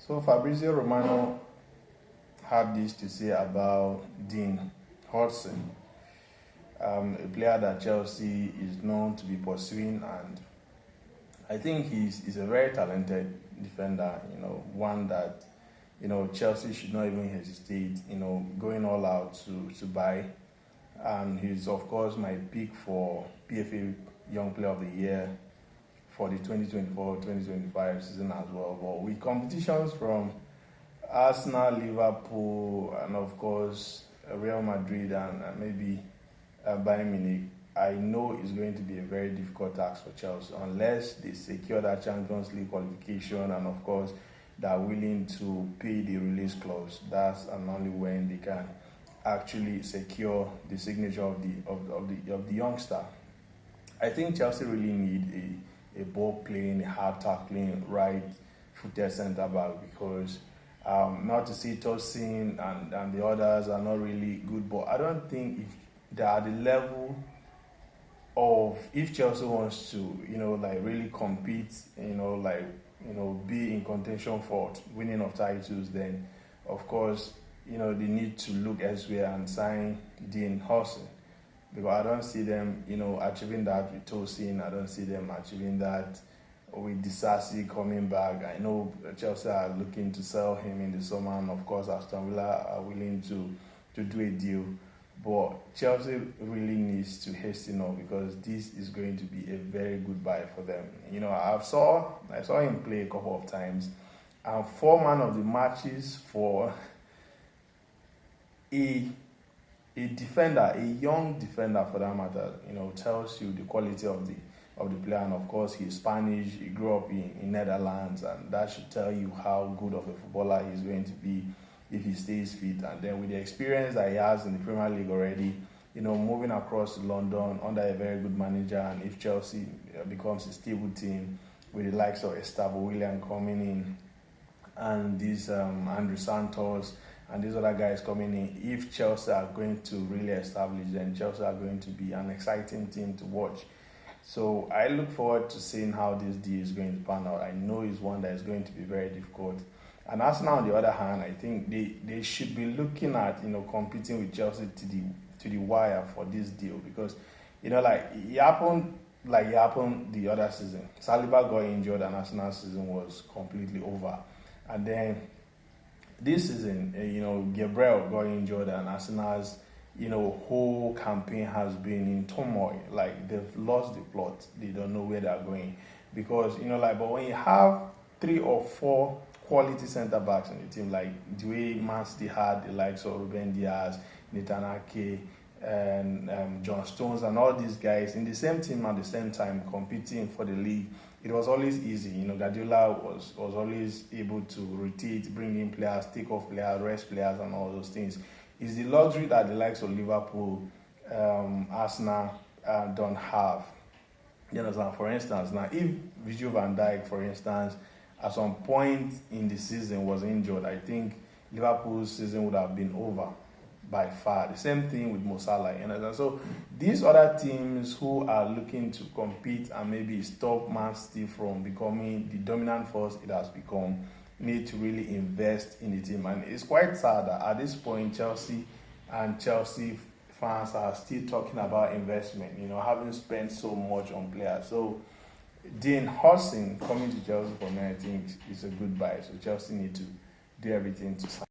So Fabrizio Romano had this to say about Dean Huijsen, a player that Chelsea is known to be pursuing, and I think he's a very talented defender. One that Chelsea should not even hesitate. Going all out to buy, and he's of course my pick for PFA Young Player of the Year for the 2024-2025 season as well. But with competitions from Arsenal, Liverpool, and of course Real Madrid and maybe Bayern Munich, I know it's going to be a very difficult task for Chelsea unless they secure that Champions League qualification, and of course they're willing to pay the release clause. That's and only when they can actually secure the signature of the youngster. I think Chelsea really need a ball playing, a hard tackling, right-footed centre back, because not to say Tosin and the others are not really good, but I don't think if they're at the level of, if Chelsea wants to, really compete, be in contention for winning of titles, then of course, they need to look elsewhere and sign Dean Huijsen. Because I don't see them, achieving that with Tosin. I don't see them achieving that with Disasi coming back. I know Chelsea are looking to sell him in the summer, and of course Aston Villa are willing to do a deal. But Chelsea really needs to hasten up, because this is going to be a very good buy for them. I saw him play a couple of times, and 4 man of the matches for a defender, a young defender for that matter, tells you the quality of the player. And of course, he's Spanish, he grew up in Netherlands, and that should tell you how good of a footballer he's going to be if he stays fit. And then with the experience that he has in the Premier League already, moving across to London under a very good manager, and if Chelsea becomes a stable team with the likes of Estavo Willian coming in, and these Andrew Santos and these other guys coming in, if Chelsea are going to really establish, then Chelsea are going to be an exciting team to watch. So I look forward to seeing how this deal is going to pan out. I know it's one that is going to be very difficult. And Arsenal, on the other hand, I think they should be looking at competing with Chelsea to the wire for this deal, because it happened the other season. Saliba got injured and Arsenal's season was completely over. And then this season, Gabriel got injured and Arsenal's, whole campaign has been in turmoil. Like, they've lost the plot. They don't know where they're going. Because, but when you have 3 or 4 quality centre backs in the team, like the way Man City had the likes of Ruben Diaz, Nathan Ake, and John Stones, and all these guys in the same team at the same time competing for the league, it was always easy. Guardiola was always able to rotate, bring in players, take off players, rest players, and all those things. It's the luxury that the likes of Liverpool, Arsenal don't have. You understand? For instance, now if Virgil van Dijk, for instance, at some point in the season was injured, I think Liverpool's season would have been over by far. The same thing with Mo Salah. So these other teams who are looking to compete and maybe stop Man City from becoming the dominant force it has become need to really invest in the team. And it's quite sad that at this point Chelsea fans are still talking about investment, having spent so much on players. So Dean Huijsen coming to Chelsea for me, I think, is a good buy. So Chelsea need to do everything to sign.